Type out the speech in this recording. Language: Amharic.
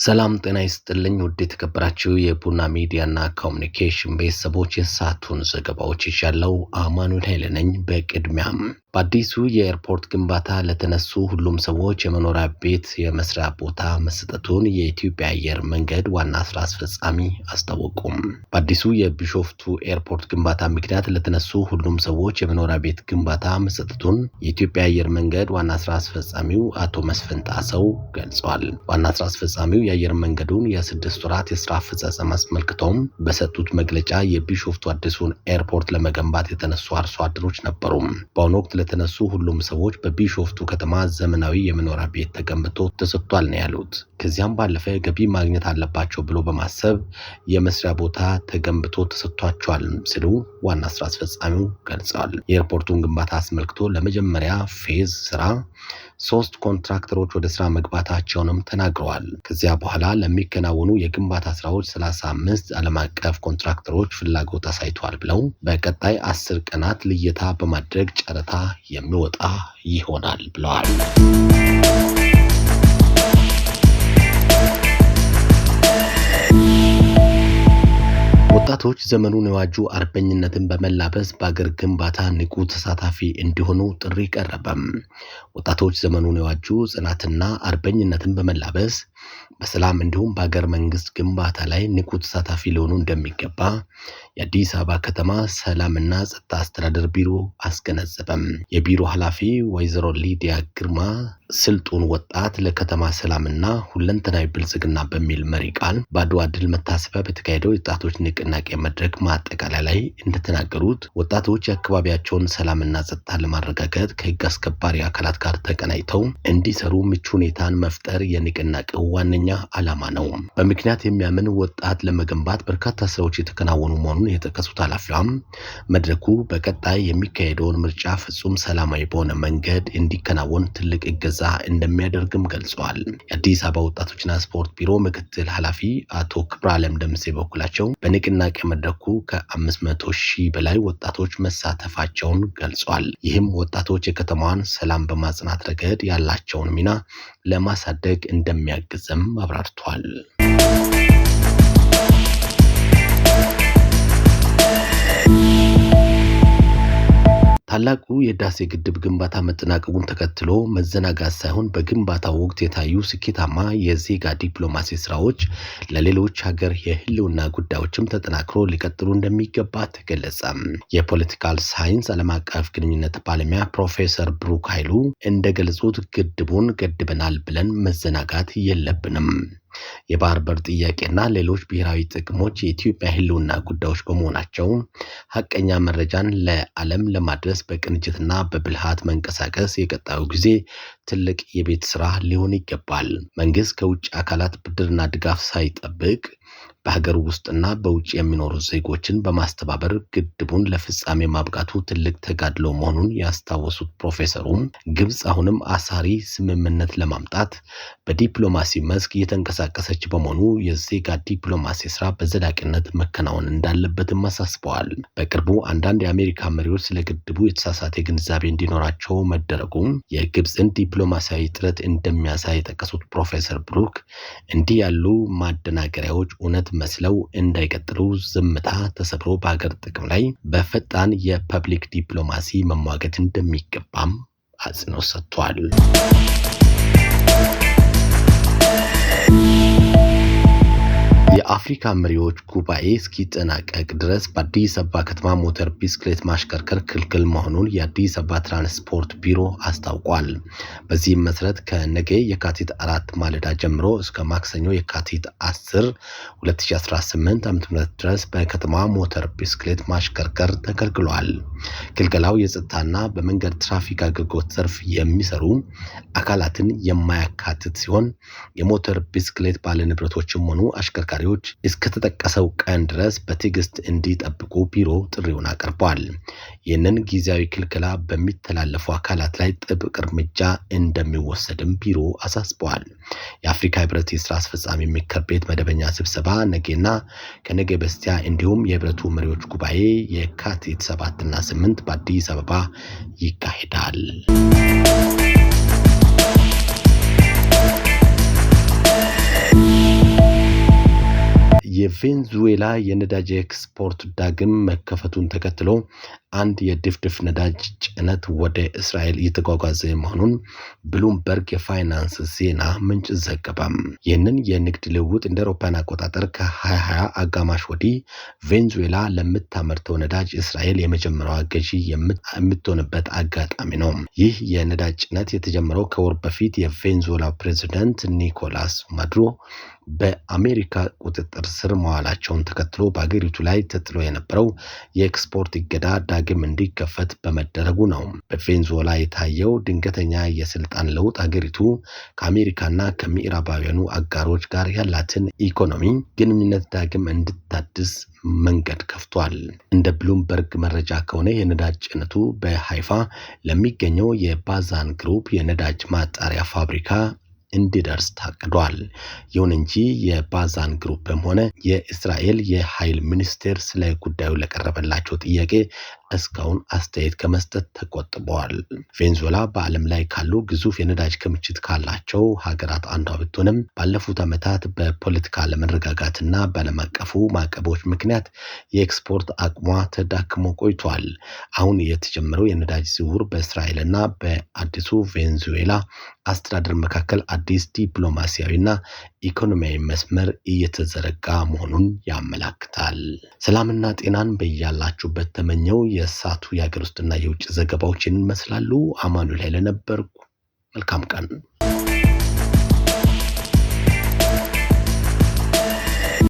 ሰላም ጤና ይስጥልኝ ውድ የተከበራችሁ የቡና ሚዲያና ኮሙኒኬሽን ቤተሰቦች የሰዓቱን ዘገባዎች ይዣለሁ። አማኑኤል ኃይለ ነኝ። በቅድሚያም በአዲሱ የኤርፖርት ግንባታ ለተነሱ ሁሉም ሰዎች የመኖሪያ ቤት የመስሪያ ቦታ መሰጠቱን የኢትዮጵያ አየር መንገድ ዋና ስራ አስፈጻሚ አስታወቁም። በአዲሱ የቢሾፍቱ ኤርፖርት ግንባታ ምክንያት ለተነሱ ሁሉም ሰዎች የመኖሪያ ቤት ግንባታ መሰጠቱን የኢትዮጵያ አየር መንገድ ዋና ስራ አስፈጻሚው አቶ መስፍን ጣሰው ገልጸዋል። ዋና ስራ አስፈጻሚው የአየር መንገዱን የ6 ወራት የስራ አፈጻጸም አስመልክቶም በሰጡት መግለጫ የቢሾፍቱ አዲሱን ኤርፖርት ለመገንባት የተነሱ አርሶ አደሮች ነበሩ። በአሁኑ ወቅት ለተነሱ ሁሉም ሰዎች በቢሾፍቱ ከተማ ዘመናዊ የመኖሪያ ቤት ተገንብቶ ተሰጥቷል ነው ያሉት። ከዚያም ባለፈ ገቢ ማግኘት አለባቸው ብሎ በማሰብ የመስሪያ ቦታ ተገንብቶ ተሰጥቷቸዋል ሲሉ ዋና ስራ አስፈጻሚው ገልጸዋል። የኤርፖርቱን ግንባታ አስመልክቶ ለመጀመሪያ ፌዝ ስራ 3 ኮንትራክተሮች ወደ ስራ መግባታቸውንም ተናግረዋል። ከዚያ በኋላ ለሚከናወኑ የግንባታ ስራዎች 35 ዓለም አቀፍ ኮንትራክተሮች ፍላጎት አሳይተዋል ብለው በቀጣይ 10 ቀናት ልየታ በማድረግ ጨረታ የሚወጣ ይሆናል ብለዋል። ወጣቶች ዘመኑን የዋጁ አርበኝነትን በመላበስ በአገር ግንባታ ንቁ ተሳታፊ እንዲሆኑ ጥሪ ቀረበም። ወጣቶች ዘመኑን የዋጁ ጽናትና አርበኝነትን በመላበስ በሰላም እንዲሁም በአገር መንግስት ግንባታ ላይ ንቁ ተሳታፊ ሊሆኑ እንደሚገባ የአዲስ አበባ ከተማ ሰላምና ጸጥታ አስተዳደር ቢሮ አስገነዘበም። የቢሮ ኃላፊ ወይዘሮ ሊዲያ ግርማ ስልጡን ወጣት ለከተማ ሰላምና ሁለንተናዊ ብልጽግና በሚል መሪ ቃል በአድዋ ድል መታሰቢያ በተካሄደው የወጣቶች ንቅናቄ መድረክ ማጠቃለያ ላይ እንደተናገሩት ወጣቶች የአካባቢያቸውን ሰላምና ጸጥታ ለማረጋገጥ ከህግ አስከባሪ አካላት ጋር ተቀናጅተው እንዲሰሩ ምቹ ሁኔታን መፍጠር የንቅናቄው ዋነኛ ዓላማ ነው። በምክንያት የሚያምን ወጣት ለመገንባት በርካታ ስራዎች የተከናወኑ መሆኑን የጠቀሱት ኃላፊዋም መድረኩ በቀጣይ የሚካሄደውን ምርጫ ፍጹም ሰላማዊ በሆነ መንገድ እንዲከናወን ትልቅ እገዛ እንደሚያደርግም ገልጸዋል። የአዲስ አበባ ወጣቶችና ስፖርት ቢሮ ምክትል ኃላፊ አቶ ክብረአለም ደምሴ በኩላቸው በንቅናቄ መድረኩ ከ500 ሺህ በላይ ወጣቶች መሳተፋቸውን ገልጸዋል። ይህም ወጣቶች የከተማዋን ሰላም በማጽናት ረገድ ያላቸውን ሚና ለማሳደግ እንደሚያግዝም አብራርተዋል። ታላቁ የህዳሴ ግድብ ግንባታ መጠናቀቁን ተከትሎ መዘናጋት ሳይሆን በግንባታው ወቅት የታዩ ስኬታማ የዜጋ ዲፕሎማሲ ስራዎች ለሌሎች ሀገር የህልውና ጉዳዮችም ተጠናክሮ ሊቀጥሉ እንደሚገባ ተገለጸ። የፖለቲካል ሳይንስ ዓለም አቀፍ ግንኙነት ባለሙያ ፕሮፌሰር ብሩክ ኃይሉ እንደገለጹት ግድቡን ገድበናል ብለን መዘናጋት የለብንም። የባህር በር ጥያቄና ሌሎች ብሔራዊ ጥቅሞች የኢትዮጵያ ህልውና ጉዳዮች በመሆናቸው ሐቀኛ መረጃን ለዓለም ለማድረስ በቅንጅትና በብልሃት መንቀሳቀስ የቀጣዩ ጊዜ ትልቅ የቤት ስራ ሊሆን ይገባል። መንግስት ከውጭ አካላት ብድርና ድጋፍ ሳይጠብቅ በሀገር ውስጥና በውጭ የሚኖሩ ዜጎችን በማስተባበር ግድቡን ለፍጻሜ ማብቃቱ ትልቅ ተጋድሎ መሆኑን ያስታወሱት ፕሮፌሰሩ ግብጽ አሁንም አሳሪ ስምምነት ለማምጣት በዲፕሎማሲ መስክ እየተንቀሳቀሰች በመሆኑ የዜጋ ዲፕሎማሲ ስራ በዘላቂነት መከናወን እንዳለበትም አሳስበዋል። በቅርቡ አንዳንድ የአሜሪካ መሪዎች ስለ ግድቡ የተሳሳተ ግንዛቤ እንዲኖራቸው መደረጉ የግብጽን ዲፕሎማሲያዊ ጥረት እንደሚያሳይ የጠቀሱት ፕሮፌሰር ብሩክ እንዲህ ያሉ ማደናገሪያዎች እውነት መስለው እንዳይቀጥሉ ዝምታ ተሰብሮ በሀገር ጥቅም ላይ በፈጣን የፐብሊክ ዲፕሎማሲ መሟገት እንደሚገባም አጽንኦት ሰጥቷል። የአፍሪካ መሪዎች ጉባኤ እስኪጠናቀቅ ድረስ በአዲስ አበባ ከተማ ሞተር ቢስክሌት ማሽከርከር ክልክል መሆኑን የአዲስ አበባ ትራንስፖርት ቢሮ አስታውቋል። በዚህም መሰረት ከነገ የካቲት 4 ማለዳ ጀምሮ እስከ ማክሰኞ የካቲት 10 2018 ዓ.ም ድረስ በከተማ ሞተር ቢስክሌት ማሽከርከር ተከልክሏል። ክልከላው የጸጥታና በመንገድ ትራፊክ አገልግሎት ዘርፍ የሚሰሩ አካላትን የማያካትት ሲሆን የሞተር ቢስክሌት ባለንብረቶችም ሆኑ አሽከርካሪዎች እስከተጠቀሰው ቀን ድረስ በትዕግስት እንዲጠብቁ ቢሮ ጥሪውን አቀርቧል። ይህንን ጊዜያዊ ክልከላ በሚተላለፉ አካላት ላይ ጥብቅ እርምጃ እንደሚወሰድም ቢሮ አሳስበዋል። የአፍሪካ ህብረት የስራ አስፈጻሚ ምክር ቤት መደበኛ ስብሰባ ነገና ከነገ በስቲያ እንዲሁም የህብረቱ መሪዎች ጉባኤ የካቲት 7 እና 8 በአዲስ አበባ ይካሄዳል። የቬንዙዌላ የነዳጅ ኤክስፖርት ዳግም መከፈቱን ተከትሎ አንድ የድፍድፍ ነዳጅ ጭነት ወደ እስራኤል እየተጓጓዘ መሆኑን ብሉምበርግ የፋይናንስ ዜና ምንጭ ዘገበም። ይህንን የንግድ ልውውጥ እንደ አውሮፓውያን አቆጣጠር ከ2020 አጋማሽ ወዲህ ቬንዙዌላ ለምታመርተው ነዳጅ እስራኤል የመጀመሪያዋ ገዢ የምትሆንበት አጋጣሚ ነው። ይህ የነዳጅ ጭነት የተጀመረው ከወር በፊት የቬንዙዌላ ፕሬዝዳንት ኒኮላስ ማዱሮ በአሜሪካ ቁጥጥር ስር መዋላቸውን ተከትሎ በአገሪቱ ላይ ተጥሎ የነበረው የኤክስፖርት እገዳ ዳግም እንዲከፈት በመደረጉ ነው። በቬንዙዌላ የታየው ድንገተኛ የስልጣን ለውጥ አገሪቱ ከአሜሪካና ከምዕራባውያኑ አጋሮች ጋር ያላትን ኢኮኖሚ ግንኙነት ዳግም እንድታድስ መንገድ ከፍቷል። እንደ ብሉምበርግ መረጃ ከሆነ የነዳጅ ጭነቱ በሃይፋ ለሚገኘው የባዛን ግሩፕ የነዳጅ ማጣሪያ ፋብሪካ እንዲደርስ ታቅዷል። ይሁን እንጂ የባዛን ግሩፕም ሆነ የእስራኤል የኃይል ሚኒስቴር ስለ ጉዳዩ ለቀረበላቸው ጥያቄ እስካሁን አስተያየት ከመስጠት ተቆጥበዋል። ቬንዙዌላ በዓለም ላይ ካሉ ግዙፍ የነዳጅ ክምችት ካላቸው ሀገራት አንዷ ብትሆንም ባለፉት ዓመታት በፖለቲካ አለመረጋጋትና በዓለም አቀፉ ማዕቀቦች ምክንያት የኤክስፖርት አቅሟ ተዳክሞ ቆይቷል። አሁን የተጀመረው የነዳጅ ዝውውር በእስራኤልና በአዲሱ ቬንዙዌላ አስተዳደር መካከል አዲስ ዲፕሎማሲያዊና ኢኮኖሚያዊ መስመር እየተዘረጋ መሆኑን ያመለክታል። ሰላምና ጤናን በያላችሁበት ተመኘው። የሳቱ የሀገር ውስጥና የውጭ ዘገባዎችን ይመስላሉ። አማኑኤል ኃይለ ነበርኩ። መልካም ቀን።